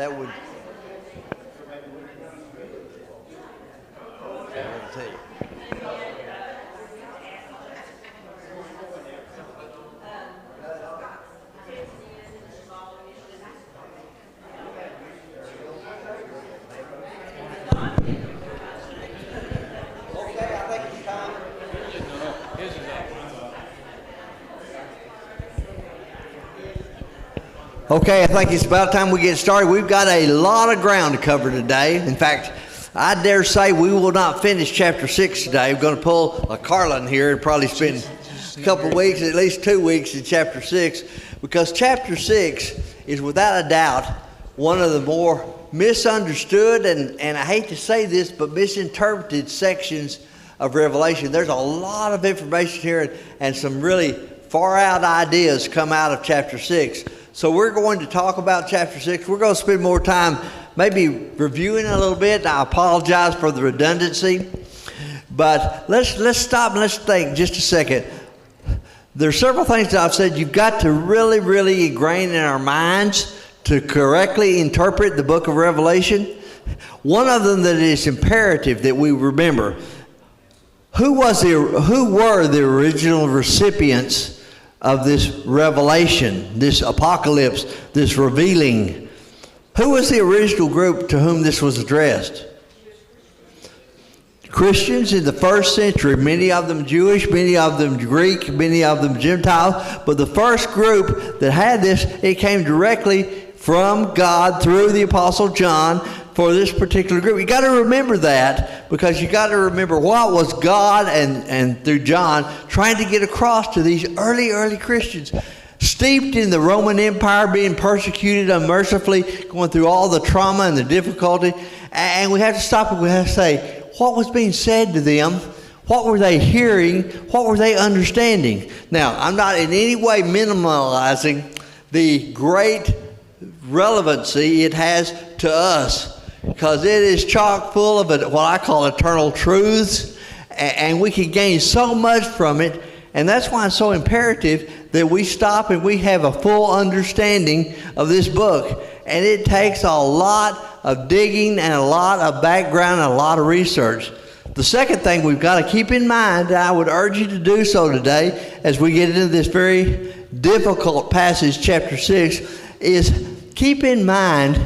that would. I'll tell you. Okay, I think it's about time we get started. We've got a lot of ground to cover today. In fact, I dare say we will not finish chapter 6 today. We're going to pull a Carlin here and probably spend a couple of weeks, at least 2 weeks in chapter 6, because chapter 6 is without a doubt one of the more misunderstood and I hate to say this, but misinterpreted sections of Revelation. There's a lot of information here and some really far out ideas come out of chapter 6. So we're going to talk about chapter 6. We're going to spend more time maybe reviewing a little bit. I apologize for the redundancy. But let's stop and let's think just a second. There's several things that I've said you've got to really ingrain in our minds to correctly interpret the book of Revelation. One of them that is imperative that we remember. Who were the original recipients of this revelation, this apocalypse, this revealing? Who was the original group to whom this was addressed? Christians in the first century, many of them Jewish, many of them Greek, many of them Gentile. But the first group that had this, it came directly from God through the Apostle John for this particular group. You got to remember that, because you got to remember what was God and through John trying to get across to these early Christians, steeped in the Roman Empire, being persecuted unmercifully, going through all the trauma and the difficulty. And we have to stop and we have to say, what was being said to them? What were they hearing? What were they understanding? Now, I'm not in any way minimalizing the great relevancy it has to us, because it is chock full of what I call eternal truths, and we can gain so much from it. And that's why it's so imperative that we stop and we have a full understanding of this book. And it takes a lot of digging and a lot of background and a lot of research. The second thing we've got to keep in mind, and I would urge you to do so today as we get into this very difficult passage, chapter 6, is keep in mind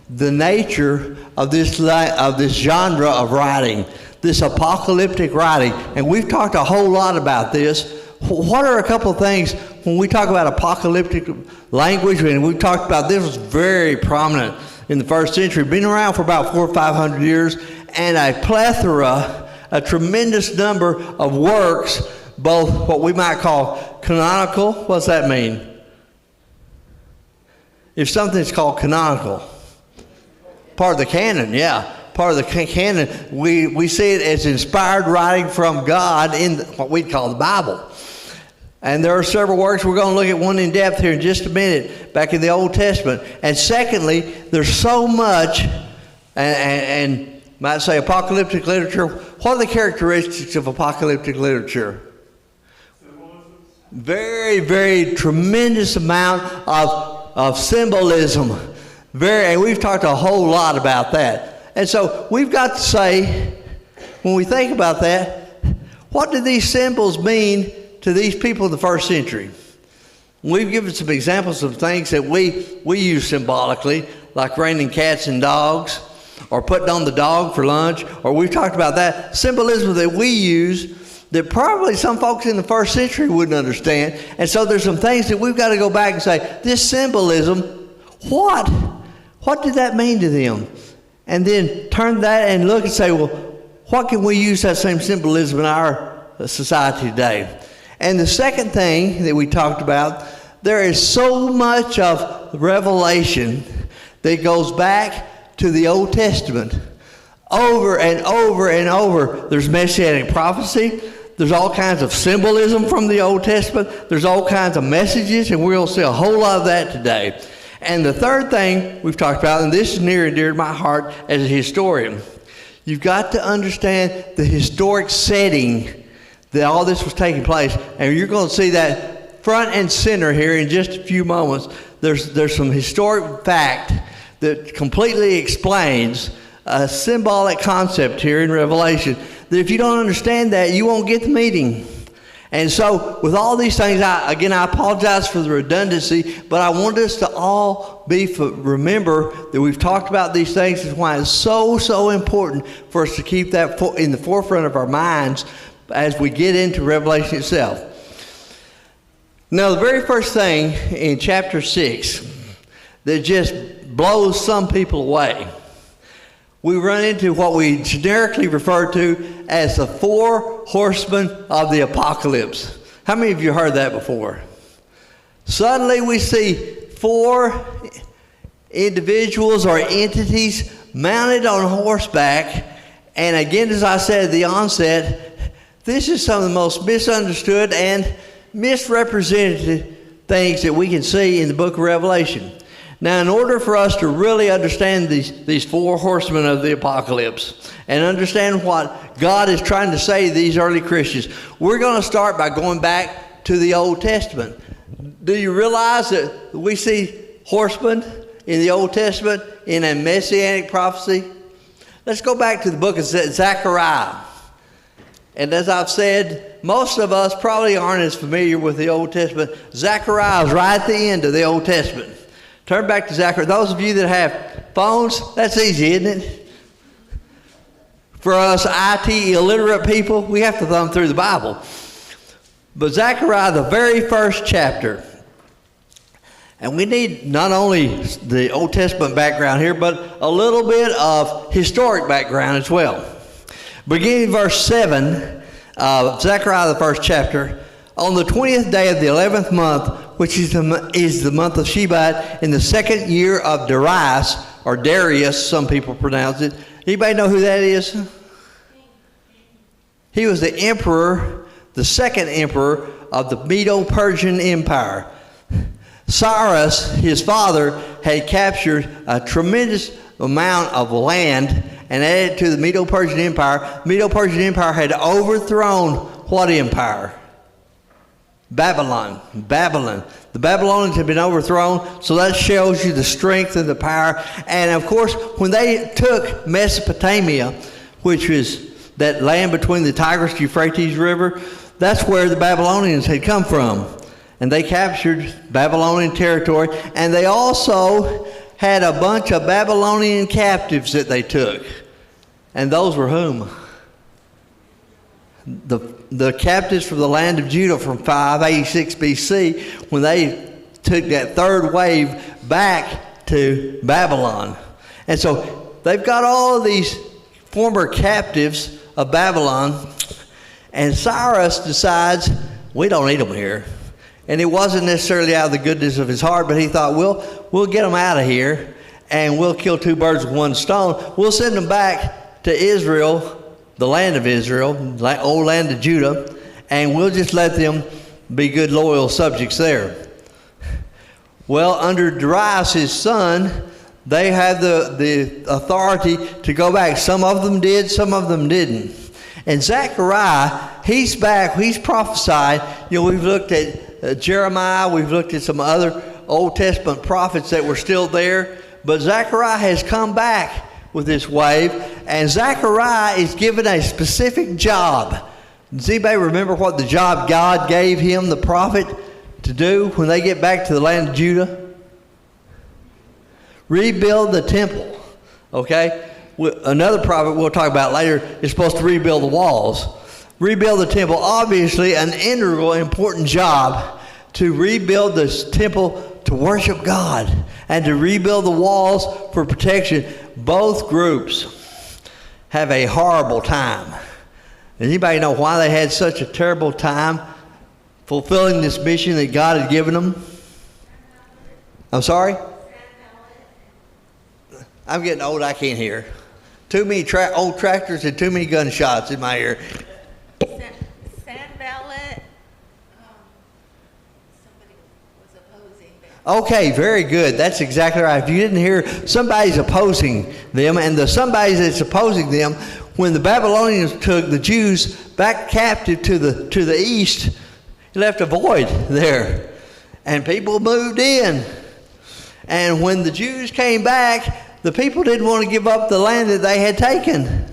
the nature of this genre of writing, this apocalyptic writing. And we've talked a whole lot about this. What are a couple of things when we talk about apocalyptic language? And we've talked about this was very prominent in the first century, been around for about 400 or 500 years, and a plethora, a tremendous number of works, both what we might call canonical. What's that mean? If something's called canonical, part of the canon, yeah. Part of the canon, we see it as inspired writing from God in what we'd call the Bible. And there are several works. We're going to look at one in depth here in just a minute, back in the Old Testament. And secondly, there's so much, and might say apocalyptic literature. What are the characteristics of apocalyptic literature? Very tremendous amount of symbolism. And we've talked a whole lot about that. And so we've got to say, when we think about that, what do these symbols mean to these people in the first century? We've given some examples of things that we use symbolically, like raining cats and dogs, or putting on the dog for lunch, or we've talked about that symbolism that we use that probably some folks in the first century wouldn't understand. And so there's some things that we've got to go back and say, this symbolism, what did that mean to them? And then turn that and look and say, well, what can we use that same symbolism in our society today? And the second thing that we talked about, there is so much of Revelation that goes back to the Old Testament. Over and over. There's messianic prophecy. There's all kinds of symbolism from the Old Testament. There's all kinds of messages, and we'll see a whole lot of that today. And the third thing we've talked about, and this is near and dear to my heart as a historian, you've got to understand the historic setting that all this was taking place. And you're going to see that front and center here in just a few moments. There's some historic fact that completely explains a symbolic concept here in Revelation, that if you don't understand that, you won't get the meaning. And so with all these things, I apologize for the redundancy, but I want us to all remember that we've talked about these things and why it's so important for us to keep that in the forefront of our minds as we get into Revelation itself. Now, the very first thing in chapter 6 that just blows some people away, we run into what we generically refer to as the 4 horsemen of the apocalypse. How many of you heard that before? Suddenly we see 4 individuals or entities mounted on horseback. And again, as I said at the onset, this is some of the most misunderstood and misrepresented things that we can see in the book of Revelation. Now, in order for us to really understand these 4 horsemen of the apocalypse and understand what God is trying to say to these early Christians, we're going to start by going back to the Old Testament. Do you realize that we see horsemen in the Old Testament in a messianic prophecy? Let's go back to the book of Zechariah. And as I've said, most of us probably aren't as familiar with the Old Testament. Zechariah is right at the end of the Old Testament. Turn back to Zechariah. Those of you that have phones, that's easy, isn't it? For us IT illiterate people, we have to thumb through the Bible. But Zechariah, the very first chapter, and we need not only the Old Testament background here, but a little bit of historic background as well. Beginning verse 7 of Zechariah, the first chapter, on the 20th day of the 11th month, which is the month of Shebat, in the 2nd year of Darius, or Darius, some people pronounce it. Anybody know who that is? He was the emperor, the 2nd emperor of the Medo-Persian Empire. Cyrus, his father, had captured a tremendous amount of land and added it to the Medo-Persian Empire. Medo-Persian Empire had overthrown what empire? Babylon. The Babylonians had been overthrown, so that shows you the strength and the power. And of course, when they took Mesopotamia, which is that land between the Tigris-Euphrates River, that's where the Babylonians had come from. And they captured Babylonian territory, and they also had a bunch of Babylonian captives that they took. And those were whom? The captives from the land of Judah from 586 BC, when they took that third wave back to Babylon. And so they've got all of these former captives of Babylon, and Cyrus decides, we don't need them here. And it wasn't necessarily out of the goodness of his heart, but he thought, we'll get them out of here, and we'll kill 2 birds with 1 stone. We'll send them back to Israel, the land of Israel, old land of Judah, and we'll just let them be good, loyal subjects there. Well, under Darius, his son, they had the authority to go back. Some of them did, some of them didn't. And Zechariah, he's back, he's prophesied. You know, we've looked at Jeremiah, we've looked at some other Old Testament prophets that were still there, but Zechariah has come back with this wave, and Zechariah is given a specific job. Does anybody remember what the job God gave him, the prophet, to do when they get back to the land of Judah? Rebuild the temple. Okay? Another prophet we'll talk about later is supposed to rebuild the walls. Rebuild the temple. Obviously, an integral, important job to rebuild this temple to worship God and to rebuild the walls for protection. Both groups have a horrible time. Does anybody know why they had such a terrible time fulfilling this mission that God had given them? I'm sorry? I'm getting old, I can't hear. Too many old tractors and too many gunshots in my ear. Sanballat. Somebody was opposing them. Okay, very good. That's exactly right. If you didn't hear, somebody's opposing them, and the somebody that's opposing them, when the Babylonians took the Jews back captive to the east, it left a void there, and people moved in. And when the Jews came back, the people didn't want to give up the land that they had taken.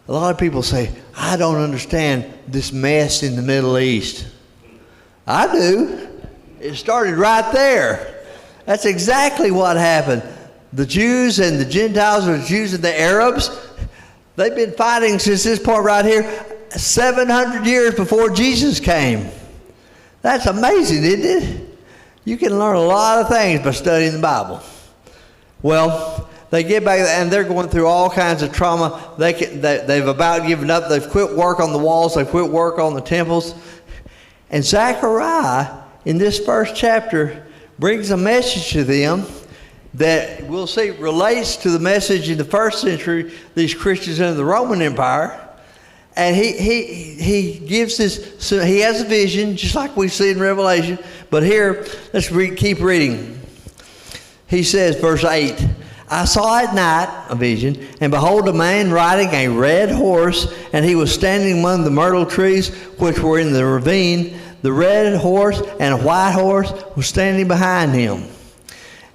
A lot of people say, I don't understand this mess in the Middle East. I do. It started right there. That's exactly what happened. The Jews and the Gentiles, or the Jews and the Arabs, they've been fighting since this point right here, 700 years before Jesus came. That's amazing, isn't it? You can learn a lot of things by studying the Bible. Well, they get back and they're going through all kinds of trauma. They've about given up. They've quit work on the walls. They've quit work on the temples. And Zechariah, in this first chapter, brings a message to them that we'll see relates to the message in the first century, these Christians in the Roman Empire. And he gives this, so he has a vision, just like we see in Revelation. But here, let's keep reading. He says, verse 8, I saw at night a vision, and behold, a man riding a red horse, and he was standing among the myrtle trees which were in the ravine. The red horse and a white horse was standing behind him.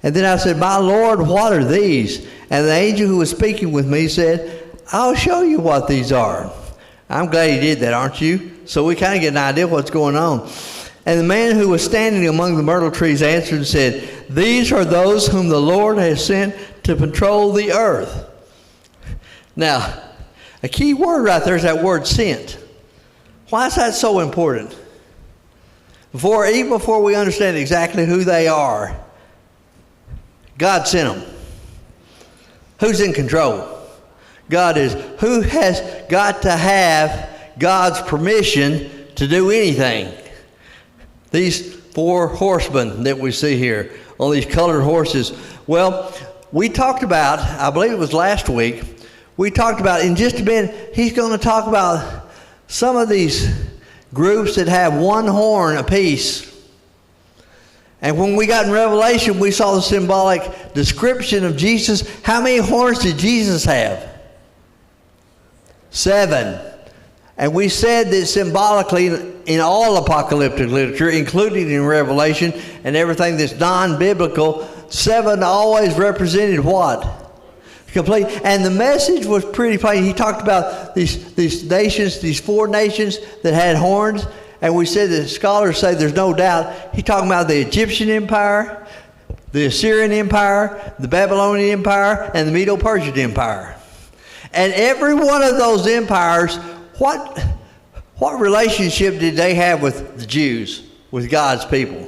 And then I said, my Lord, what are these? And the angel who was speaking with me said, I'll show you what these are. I'm glad he did that, aren't you? So we kind of get an idea of what's going on. And the man who was standing among the myrtle trees answered and said, these are those whom the Lord has sent to patrol the earth. Now, a key word right there is that word sent. Why is that so important? Even before we understand exactly who they are, God sent them. Who's in control? God is. Who has got to have God's permission to do anything? These 4 horsemen that we see here on these colored horses. Well, we talked about, I believe it was last week, we talked about, in just a minute, he's going to talk about some of these groups that have one horn apiece. And when we got in Revelation, we saw the symbolic description of Jesus. How many horns did Jesus have? 7. And we said that symbolically in all apocalyptic literature, including in Revelation and everything that's non-biblical, 7 always represented what? Complete. And the message was pretty plain. He talked about these nations, these 4 nations that had horns. And we said that scholars say there's no doubt. He's talking about the Egyptian Empire, the Assyrian Empire, the Babylonian Empire, and the Medo-Persian Empire. And every one of those empires, what relationship did they have with the Jews, with God's people?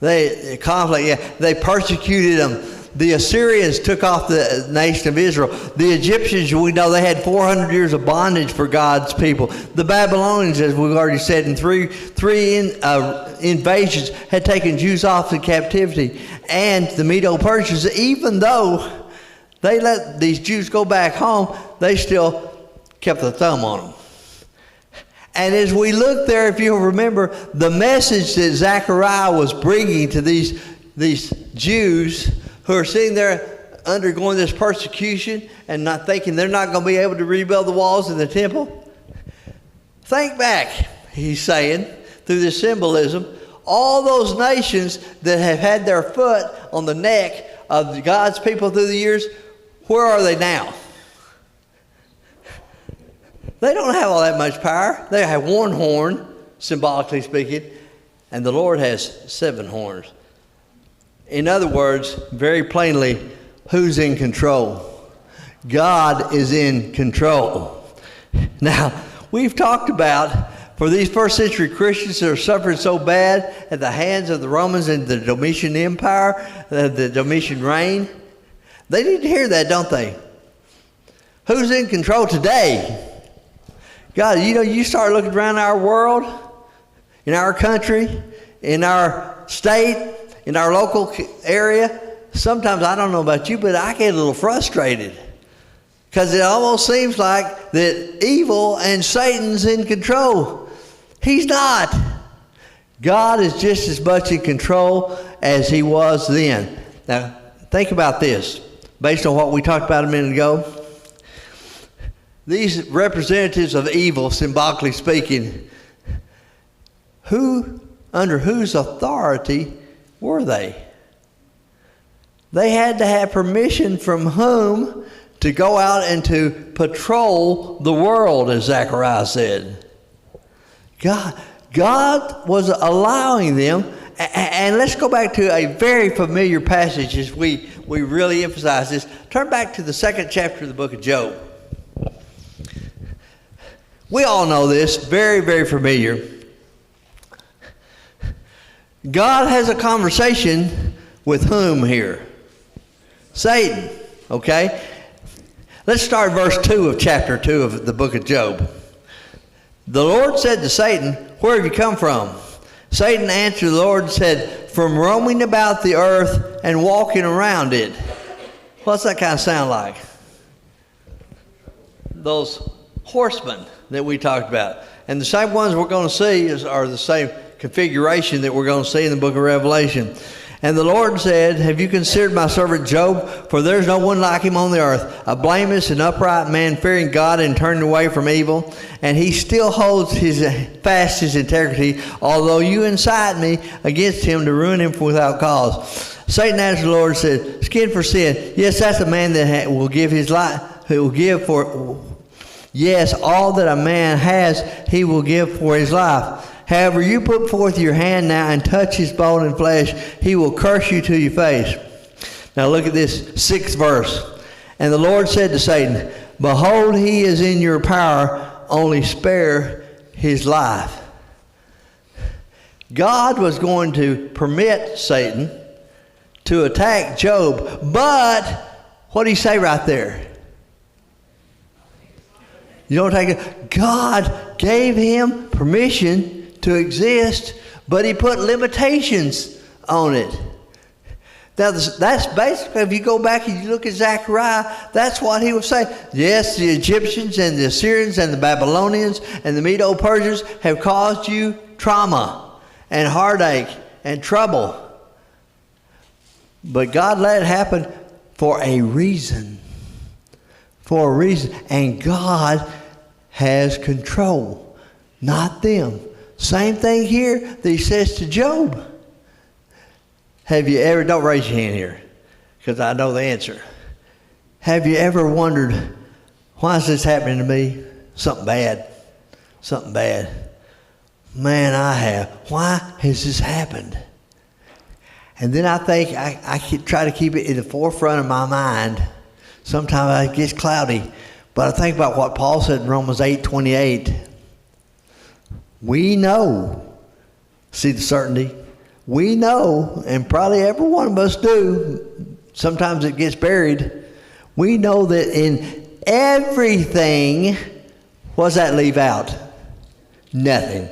They persecuted them. The Assyrians took off the nation of Israel. The Egyptians, we know they had 400 years of bondage for God's people. The Babylonians, as we've already said, in three invasions, had taken Jews off in captivity. And the Medo-Persians, even though they let these Jews go back home, they still kept the thumb on them. And as we look there, if you'll remember, the message that Zechariah was bringing to these Jews who are sitting there undergoing this persecution and not thinking they're not going to be able to rebuild the walls of the temple. Think back, he's saying, through this symbolism, all those nations that have had their foot on the neck of God's people through the years, where are they now? They don't have all that much power. They have one horn, symbolically speaking, and the Lord has 7 horns. In other words, very plainly, who's in control? God is in control. Now, we've talked about, for these first century Christians that are suffering so bad at the hands of the Romans and the Domitian Empire, the Domitian reign, they need to hear that, don't they? Who's in control today? God, you start looking around our world, in our country, in our state, in our local area, sometimes, I don't know about you, but I get a little frustrated because it almost seems like that evil and Satan's in control. He's not. God is just as much in control as he was then. Now, think about this. Based on what we talked about a minute ago, these representatives of evil, symbolically speaking, who under whose authority were they? They had to have permission from whom to go out and to patrol the world, as Zechariah said. God was allowing them. And let's go back to a very familiar passage as we really emphasize this. Turn back to the 2nd chapter of the book of Job. We all know this, very, very familiar. God has a conversation with whom here? Satan, okay? Let's start verse 2 of chapter 2 of the book of Job. The Lord said to Satan, "Where have you come from?" Satan answered the Lord and said, "From roaming about the earth and walking around it." What's that kind of sound like? Those horsemen that we talked about. And the same ones we're going to see are the same configuration that we're going to see in the book of Revelation. And the Lord said, "Have you considered my servant Job? For there's no one like him on the earth, a blameless and upright man, fearing God and turning away from evil. And he still holds fast his integrity, although you incite me against him to ruin him without cause." Satan answered the Lord and said, "Skin for sin. Yes, that's a man that will give his life, who will give for, yes, all that a man has, he will give for his life. However, you put forth your hand now and touch his bone and flesh, he will curse you to your face." Now look at this 6th verse. And the Lord said to Satan, "Behold, he is in your power, only spare his life." God was going to permit Satan to attack Job, but what did he say right there? You don't take it. God gave him permission to exist, but he put limitations on it. Now, that's basically, if you go back and you look at Zechariah, that's what he was saying. Yes, the Egyptians and the Assyrians and the Babylonians and the Medo-Persians have caused you trauma and heartache and trouble. But God let it happen for a reason. For a reason. And God has control, not them. Same thing here that he says to Job. Have you ever, don't raise your hand here, because I know the answer. Have you ever wondered, why is this happening to me? Something bad. Something bad. Man, I have. Why has this happened? And then I think I try to keep it in the forefront of my mind. Sometimes it gets cloudy. But I think about what Paul said in Romans 8:28. We know, see the certainty? We know, and probably every one of us do, sometimes it gets buried. We know that in everything, what does that leave out? Nothing.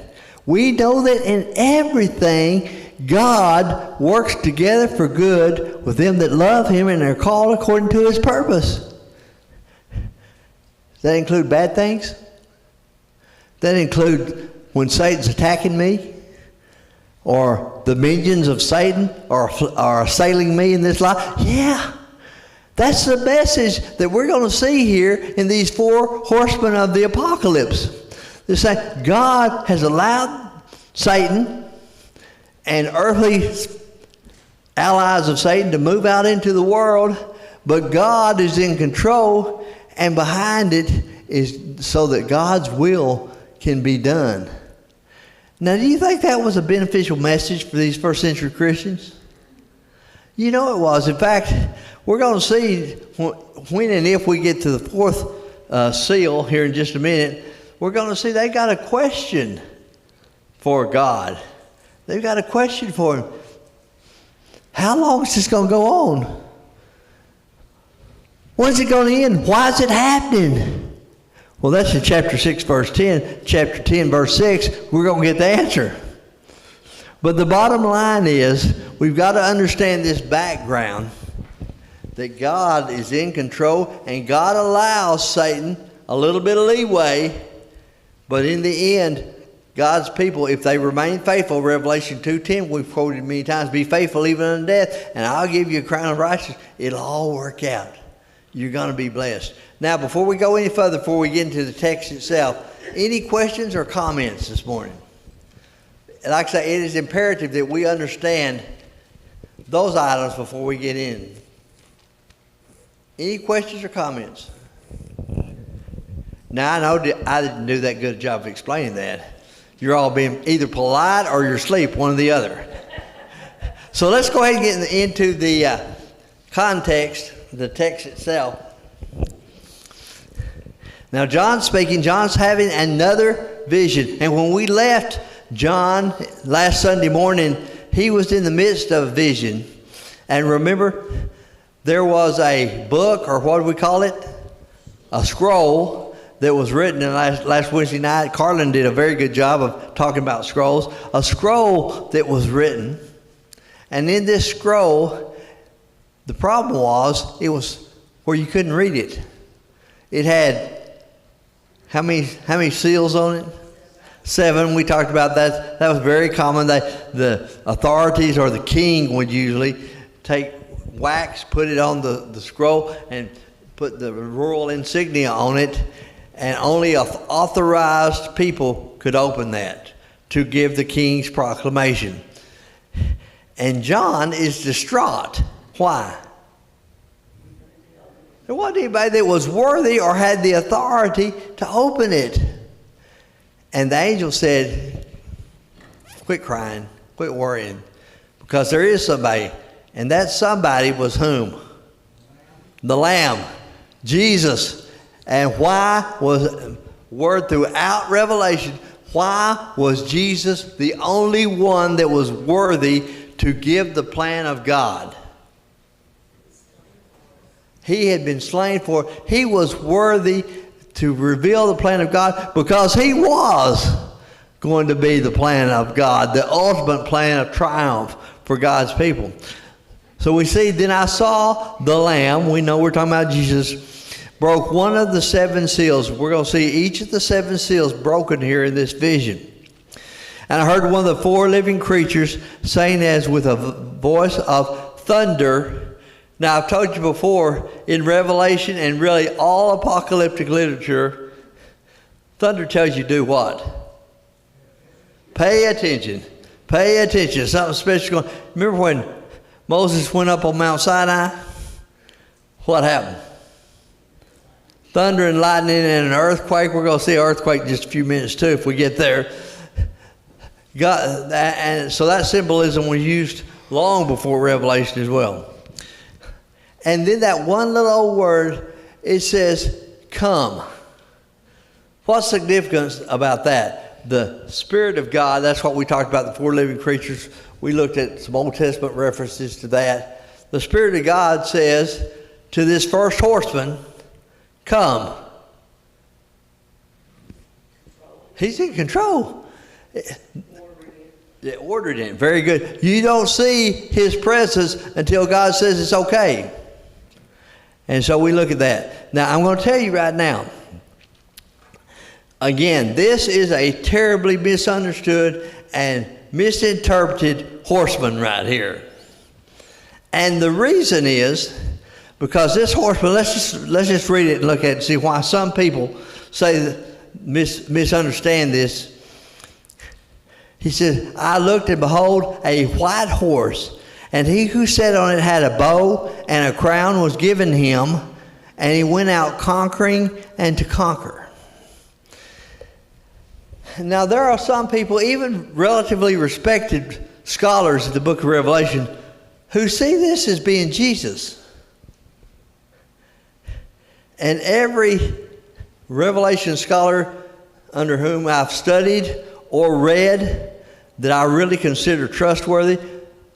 We know that in everything, God works together for good with them that love him and are called according to his purpose. Does that include bad things? Does that include when Satan's attacking me? Or the minions of Satan are assailing me in this life? Yeah. That's the message that we're going to see here in these 4 horsemen of the apocalypse. They say God has allowed Satan and earthly allies of Satan to move out into the world, but God is in control, and behind it is so that God's will can be done. Now, do you think that was a beneficial message for these first century Christians? You know it was. In fact, we're going to see when and if we get to the 4th seal here in just a minute, we're going to see they got a question for God. They've got a question for him. How long is this going to go on? When's it going to end? Why is it happening? Well, that's in chapter 6, verse 10. Chapter 10, verse 6, we're going to get the answer. But the bottom line is, we've got to understand this background, that God is in control, and God allows Satan a little bit of leeway, but in the end, God's people, if they remain faithful, Revelation 2:10, we've quoted many times, be faithful even unto death, and I'll give you a crown of righteousness. It'll all work out. You're going to be blessed. Now, before we go any further, before we get into the text itself, any questions or comments this morning? like I say, it is imperative that we understand those items before we get in. Any questions or comments? Now, I know I didn't do that good a job of explaining that. You're all being either polite or you're asleep, one or the other. So let's go ahead and get into the context, the text itself. Now, John's speaking. John's having another vision. And when we left John last Sunday morning, he was in the midst of a vision. And remember, there was a book, or what do we call it? A scroll that was written in last Wednesday night. Carlin did a very good job of talking about scrolls. A scroll that was written. And in this scroll, the problem was it was where you couldn't read it. It had how many seals on it? 7. We talked about that. That was very common. The authorities or the king would usually take wax, put it on the scroll, and put the royal insignia on it. And only authorized people could open that to give the king's proclamation. And John is distraught. Why? There wasn't anybody that was worthy or had the authority to open it. And the angel said, quit crying, quit worrying, because there is somebody. And that somebody was whom? The Lamb, Jesus. And why was, word throughout Revelation, why was Jesus the only one that was worthy to give the plan of God? He had been slain for it. He was worthy to reveal the plan of God because he was going to be the plan of God, the ultimate plan of triumph for God's people. So we see, then I saw the Lamb, we know we're talking about Jesus, broke one of the 7 seals. We're going to see each of the 7 seals broken here in this vision. And I heard one of the 4 living creatures saying as with a voice of thunder. Now, I've told you before, in Revelation and really all apocalyptic literature, thunder tells you do what? Pay attention. Pay attention. Something special going. Remember when Moses went up on Mount Sinai? What happened? Thunder and lightning and an earthquake. We're going to see an earthquake in just a few minutes too if we get there. God, and so that symbolism was used long before Revelation as well. And then that one little old word, it says, come. What's significance about that? The Spirit of God, that's what we talked about, the 4 living creatures. We looked at some Old Testament references to that. The Spirit of God says to this first horseman, come. He's in control. Yeah, ordered it. Very good. You don't see his presence until God says it's okay. And so we look at that. Now, I'm going to tell you right now, again, this is a terribly misunderstood and misinterpreted horseman right here. And the reason is because this horseman, let's just read it and look at it and see why some people say that misunderstand this. He said, I looked and behold a white horse, and he who sat on it had a bow, and a crown was given him, and he went out conquering and to conquer. Now there are some people, even relatively respected scholars of the book of Revelation, who see this as being Jesus. And every Revelation scholar under whom I've studied or read that I really consider trustworthy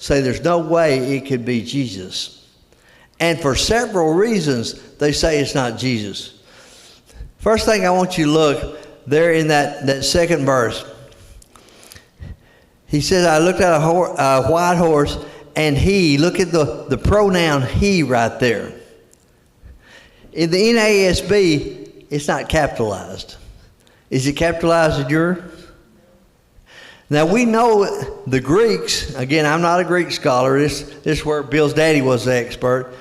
say there's no way it could be Jesus. And for several reasons, they say it's not Jesus. First thing I want you to look there in that second verse. He says, I looked at a white horse, and he, look at the pronoun he right there. In the NASB, it's not capitalized. Is it capitalized in yours? Now we know the Greeks, again, I'm not a Greek scholar, this is where Bill's daddy was the expert.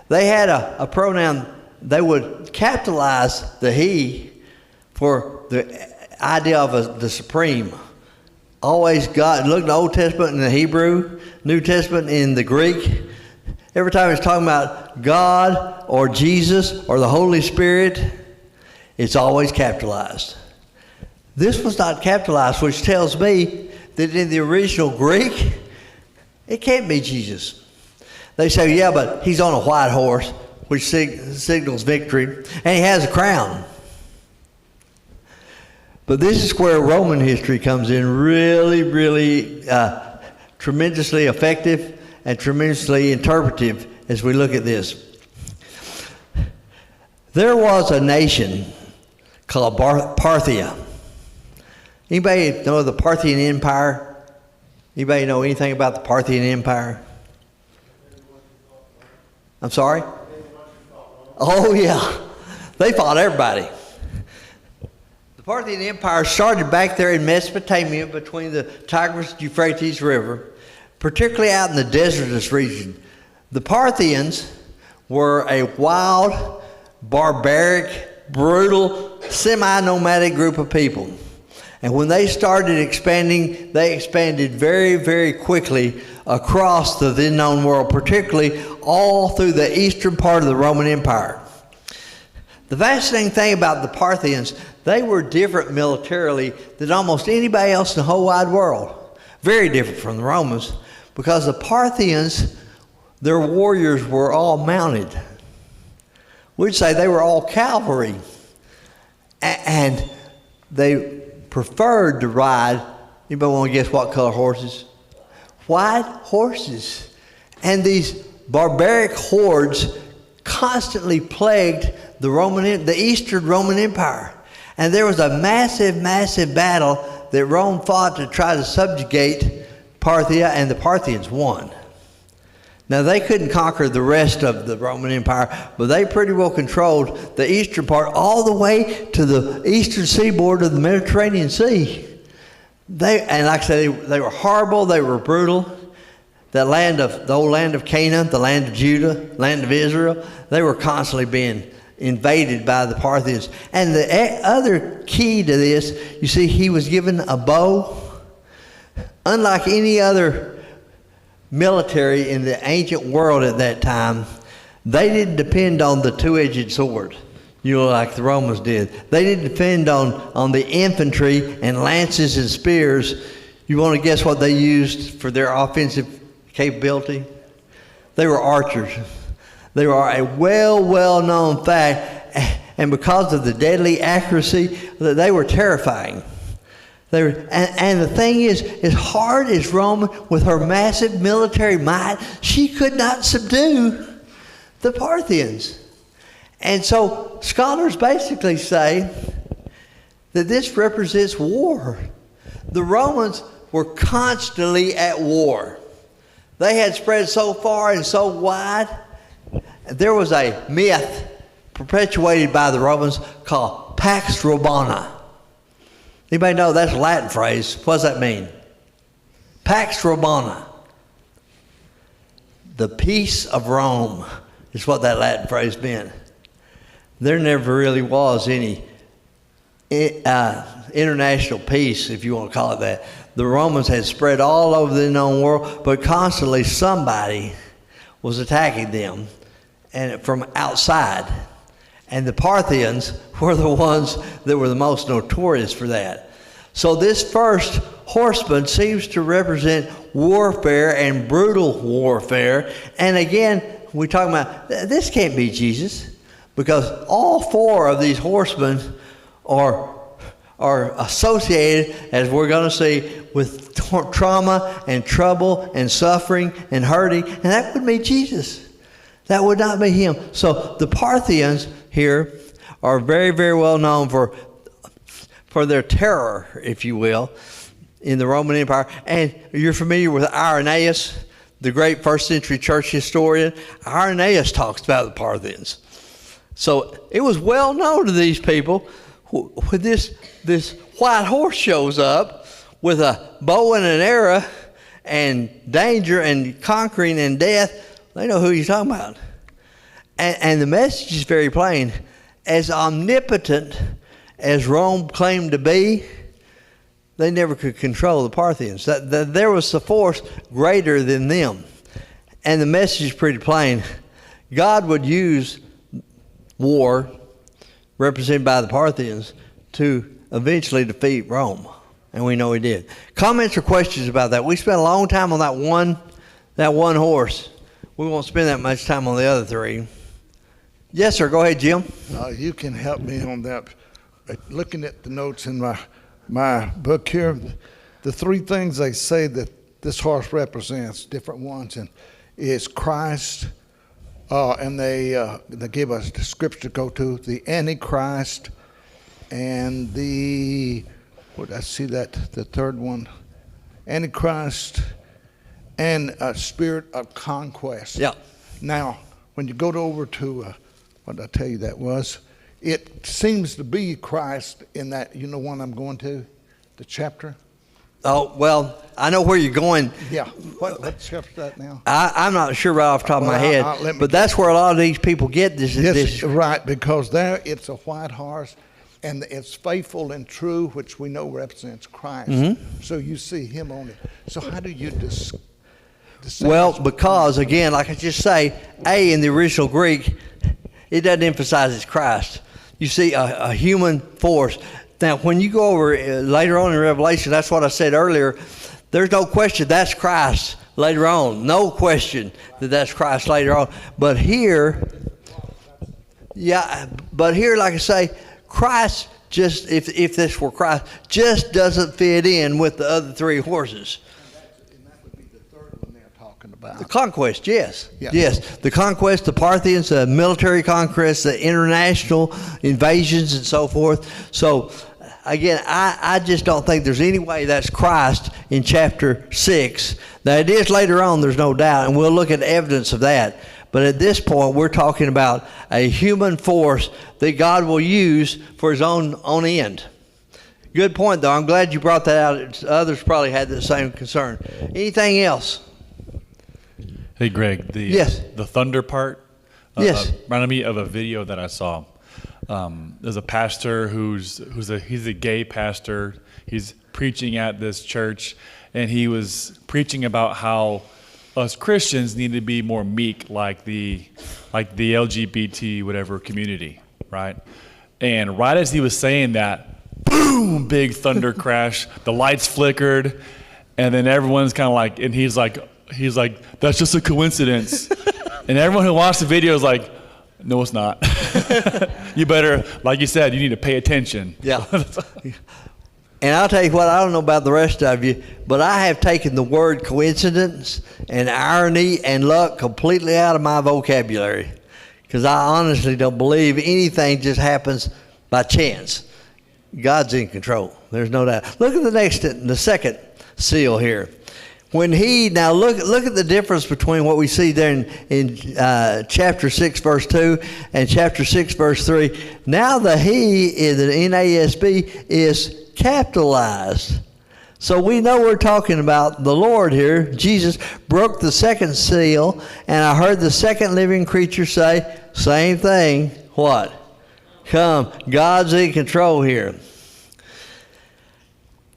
They had a pronoun, they would capitalize the he for the idea of the supreme, always God. Look at the Old Testament in the Hebrew, New Testament in the Greek. Every time it's talking about God or Jesus or the Holy Spirit, it's always capitalized. This was not capitalized, which tells me that in the original Greek, it can't be Jesus. They say, yeah, but he's on a white horse, which signals victory, and he has a crown. But this is where Roman history comes in really, really tremendously effective and tremendously interpretive as we look at this. There was a nation called Parthia. Anybody know the Parthian Empire? Anybody know anything about the Parthian Empire? I'm sorry? Oh, yeah. They fought everybody. The Parthian Empire started back there in Mesopotamia between the Tigris and Euphrates River, particularly out in the desertous region. The Parthians were a wild, barbaric, brutal, semi-nomadic group of people. And when they started expanding, they expanded very, very quickly across the then known world, particularly all through the eastern part of the Roman Empire. The fascinating thing about the Parthians, they were different militarily than almost anybody else in the whole wide world. Very different from the Romans, because the Parthians, their warriors were all mounted. We'd say they were all cavalry. And they preferred to ride, anybody want to guess what color horses? White horses. And these barbaric hordes constantly plagued the Eastern Roman Empire. And there was a massive, massive battle that Rome fought to try to subjugate Parthia, and the Parthians won. Now, they couldn't conquer the rest of the Roman Empire, but they pretty well controlled the eastern part all the way to the eastern seaboard of the Mediterranean Sea. And like I said, they were horrible, they were brutal. The old land of Canaan, the land of Judah, land of Israel, they were constantly being invaded by the Parthians. And the other key to this, you see, he was given a bow. Unlike any other military in the ancient world at that time, they didn't depend on the two-edged sword, like the Romans did. They didn't depend on the infantry and lances and spears. You want to guess what they used for their offensive capability? They were archers. They were a well-known fact, and because of the deadly accuracy, they were terrifying. And the thing is, as hard as Rome, with her massive military might, she could not subdue the Parthians. And so scholars basically say that this represents war. The Romans were constantly at war. They had spread so far and so wide. There was a myth perpetuated by the Romans called Pax Romana. Anybody know that's a Latin phrase? What does that mean? Pax Romana. The peace of Rome is what that Latin phrase meant. There never really was any international peace, if you want to call it that. The Romans had spread all over the known world, but constantly somebody was attacking them and from outside. And the Parthians were the ones that were the most notorious for that. So this first horseman seems to represent warfare and brutal warfare. And again, we're talking about, this can't be Jesus, because all four of these horsemen are associated, as we're going to see, with trauma and trouble and suffering and hurting. And that would be Jesus. That would not be him. So the Parthians here are very, very well known for their terror, if you will, in the Roman Empire. And you're familiar with Irenaeus, the great first century church historian. Irenaeus talks about the Parthians. So it was well known to these people when this white horse shows up with a bow and an arrow and danger and conquering and death. They know who he's talking about. And the message is very plain. As omnipotent as Rome claimed to be, they never could control the Parthians. That there was a force greater than them. And the message is pretty plain. God would use war, represented by the Parthians, to eventually defeat Rome. And we know he did. Comments or questions about that? We spent a long time on that one horse. We won't spend that much time on the other three. Yes, sir. Go ahead, Jim. You can help me on that. Looking at the notes in my book here, the three things they say that this horse represents, different ones, and is Christ, and they give us the scripture to go to, the Antichrist, and the third one, Antichrist, and a spirit of conquest. Yeah. Now, when you go over to what did I tell you that was? It seems to be Christ in that, you know what I'm going to, the chapter? Oh, well, I know where you're going. Yeah. What chapter is that now? I'm not sure right off the top of my head, but that's where a lot of these people get this. Yes, right, because there it's a white horse, and it's faithful and true, which we know represents Christ. Mm-hmm. So you see him on it. So how do you decide? Well, because, again, like I just say, in the original Greek, it doesn't emphasize it's Christ. You see a human force. Now, when you go over later on in Revelation, that's what I said earlier, there's no question that's Christ later on. No question that that's Christ later on. But here, like I say, Christ just, if this were Christ, just doesn't fit in with the other three horses. And that would be the third one they're talking about. The conquest, yes. Yeah. Yes. The conquest, the Parthians, the military conquest, the international invasions and so forth. So, again, I just don't think there's any way that's Christ in chapter 6. Now, it is later on, there's no doubt, and we'll look at evidence of that. But at this point, we're talking about a human force that God will use for his own end. Good point, though. I'm glad you brought that out. Others probably had the same concern. Anything else? Hey, Greg. The thunder part reminded me of a video that I saw. There's a pastor he's a gay pastor. He's preaching at this church, and he was preaching about how us Christians need to be more meek, like the LGBT whatever community, right? And right as he was saying that, boom, big thunder crash. The lights flickered, and then everyone's kind of like, and he's like, that's just a coincidence. And everyone who watched the video is like, no, it's not. You better, like you said, you need to pay attention. Yeah. And I'll tell you what, I don't know about the rest of you, but I have taken the word coincidence and irony and luck completely out of my vocabulary, because I honestly don't believe anything just happens by chance. God's in control. There's no doubt. Look at the second seal here. When now look at the difference between what we see there in chapter 6 verse 2 and chapter 6 verse 3. Now the he in the NASB is capitalized. So we know we're talking about the Lord here. Jesus broke the second seal, and I heard the second living creature say, same thing. What? Come, God's in control here.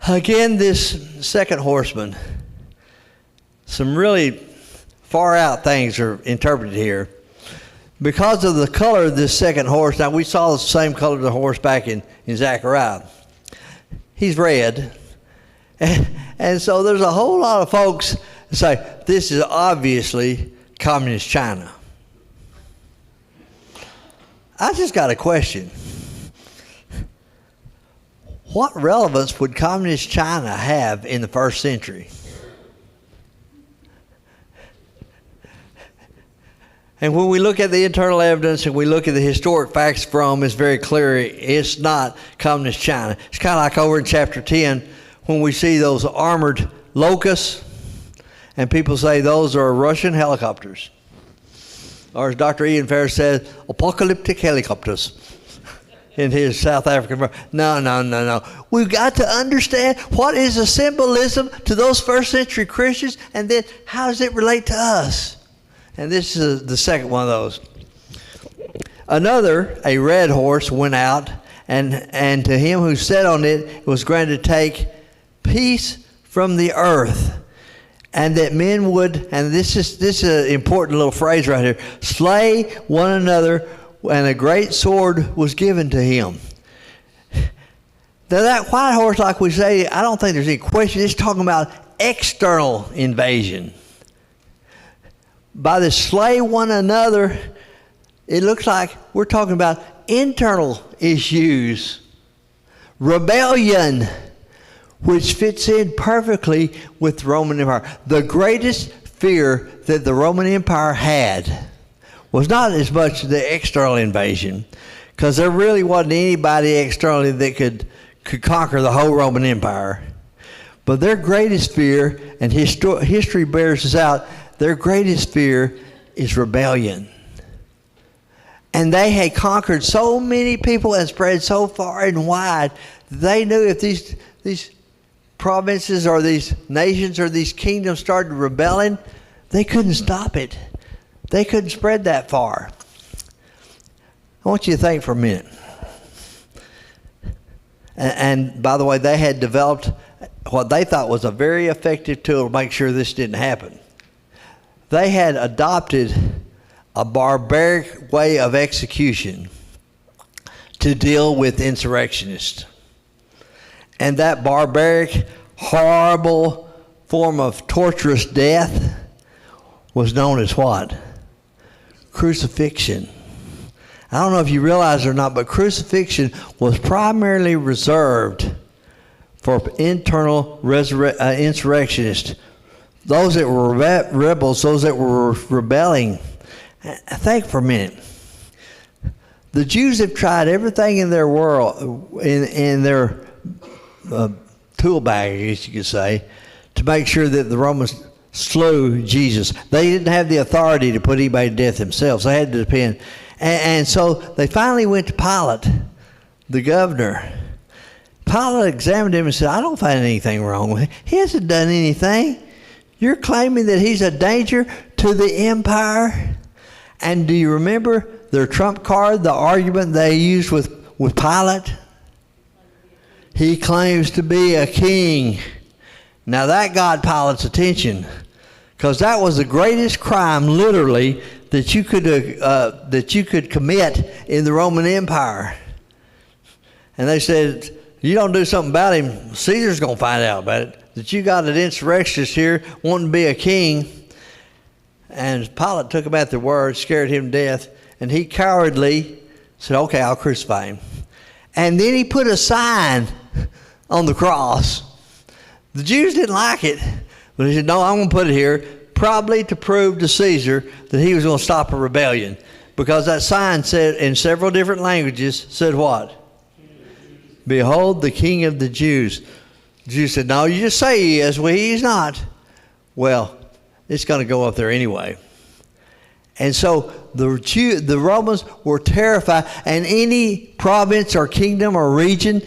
Again, this second horseman, some really far out things are interpreted here. Because of the color of this second horse, now we saw the same color of the horse back in Zechariah. He's red. And so there's a whole lot of folks that say, this is obviously communist China. I just got a question. What relevance would communist China have in the first century? And when we look at the internal evidence and we look at the historic facts from, it's very clear it's not communist China. It's kind of like over in chapter 10 when we see those armored locusts, and people say those are Russian helicopters. Or as Dr. Ian Ferris said, apocalyptic helicopters in his South African. No. We've got to understand what is the symbolism to those first century Christians, and then how does it relate to us? And this is the second one of those. Another, a red horse, went out, and to him who sat on it was granted to take peace from the earth, and that men would, and this is an important little phrase right here, slay one another, and a great sword was given to him. Now that white horse, like we say, I don't think there's any question. It's talking about external invasion. By the slay one another, it looks like we're talking about internal issues. Rebellion, which fits in perfectly with the Roman Empire. The greatest fear that the Roman Empire had was not as much the external invasion, because there really wasn't anybody externally that could conquer the whole Roman Empire. But their greatest fear, and history bears this out, their greatest fear is rebellion. And they had conquered so many people and spread so far and wide, they knew if these provinces or these nations or these kingdoms started rebelling, they couldn't stop it. They couldn't spread that far. I want you to think for a minute. And by the way, they had developed what they thought was a very effective tool to make sure this didn't happen. They had adopted a barbaric way of execution to deal with insurrectionists. And that barbaric, horrible form of torturous death was known as what? Crucifixion. I don't know if you realize it or not, but crucifixion was primarily reserved for internal insurrectionists, those that were rebels, those that were rebelling. Think for a minute. The Jews have tried everything in their world, in their tool bag, I guess you could say, to make sure that the Romans slew Jesus. They didn't have the authority to put anybody to death themselves. They had to depend. And so they finally went to Pilate, the governor. Pilate examined him and said, I don't find anything wrong with him. He hasn't done anything. You're claiming that he's a danger to the empire? And do you remember their trump card, the argument they used with Pilate? He claims to be a king. Now that got Pilate's attention, because that was the greatest crime, literally, that you could commit in the Roman Empire. And they said, you don't do something about him, Caesar's going to find out about it, that you got an insurrectionist here wanting to be a king. And Pilate took him at their word, scared him to death, and he cowardly said, okay, I'll crucify him. And then he put a sign on the cross. The Jews didn't like it, but he said, no, I'm going to put it here, probably to prove to Caesar that he was going to stop a rebellion. Because that sign said, in several different languages, said what? Behold, the King of the Jews. The Jews said, no, you just say he is. Well, he's not. Well, it's going to go up there anyway. And so the Romans were terrified, and any province or kingdom or region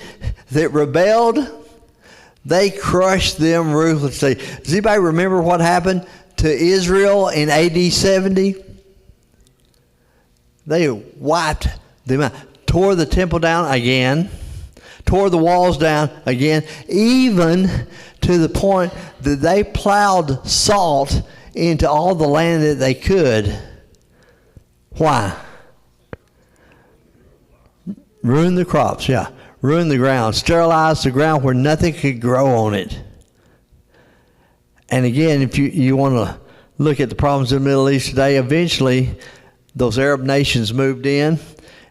that rebelled, they crushed them ruthlessly. Does anybody remember what happened to Israel in AD 70? They wiped them out, tore the temple down again, tore the walls down again, even to the point that they plowed salt into all the land that they could. Why? Ruin the crops, yeah. Ruin the ground. Sterilize the ground where nothing could grow on it. And again, if you want to look at the problems in the Middle East today, eventually those Arab nations moved in.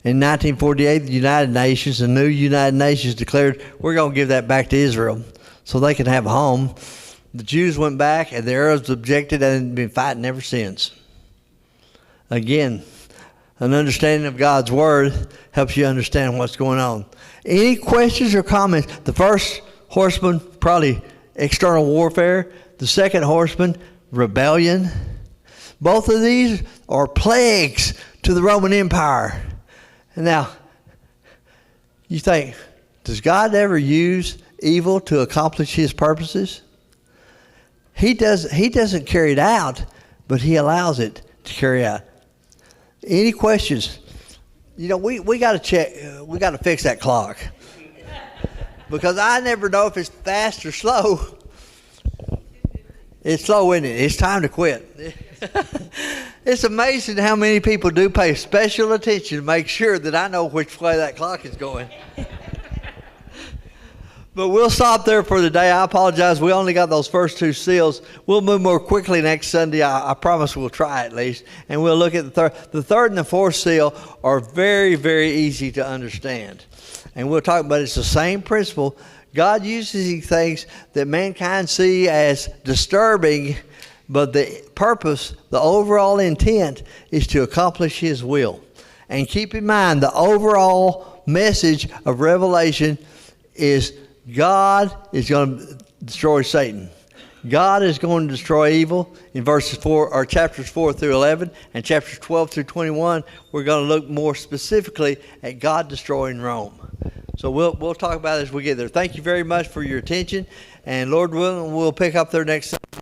In 1948, the United Nations, the new United Nations declared, we're going to give that back to Israel so they can have a home. The Jews went back, and the Arabs objected, and have been fighting ever since. Again, an understanding of God's Word helps you understand what's going on. Any questions or comments? The first horseman, probably external warfare. The second horseman, rebellion. Both of these are plagues to the Roman Empire. And now, you think, does God ever use evil to accomplish his purposes? He doesn't carry it out, but he allows it to carry out. Any questions? You know, we got to check. We got to fix that clock because I never know if it's fast or slow. It's slow, isn't it? It's time to quit. It's amazing how many people do pay special attention to make sure that I know which way that clock is going. But we'll stop there for the day. I apologize. We only got those first two seals. We'll move more quickly next Sunday. I promise we'll try at least. And we'll look at the third. The third and the fourth seal are very, very easy to understand. And we'll talk about it's the same principle. God uses these things that mankind see as disturbing, but the purpose, the overall intent, is to accomplish His will. And keep in mind, the overall message of Revelation is God is going to destroy Satan. God is going to destroy evil. In chapters 4 through 11 and chapters 12 through 21, we're going to look more specifically at God destroying Rome. So we'll talk about it as we get there. Thank you very much for your attention, and Lord willing, we'll pick up there next Sunday.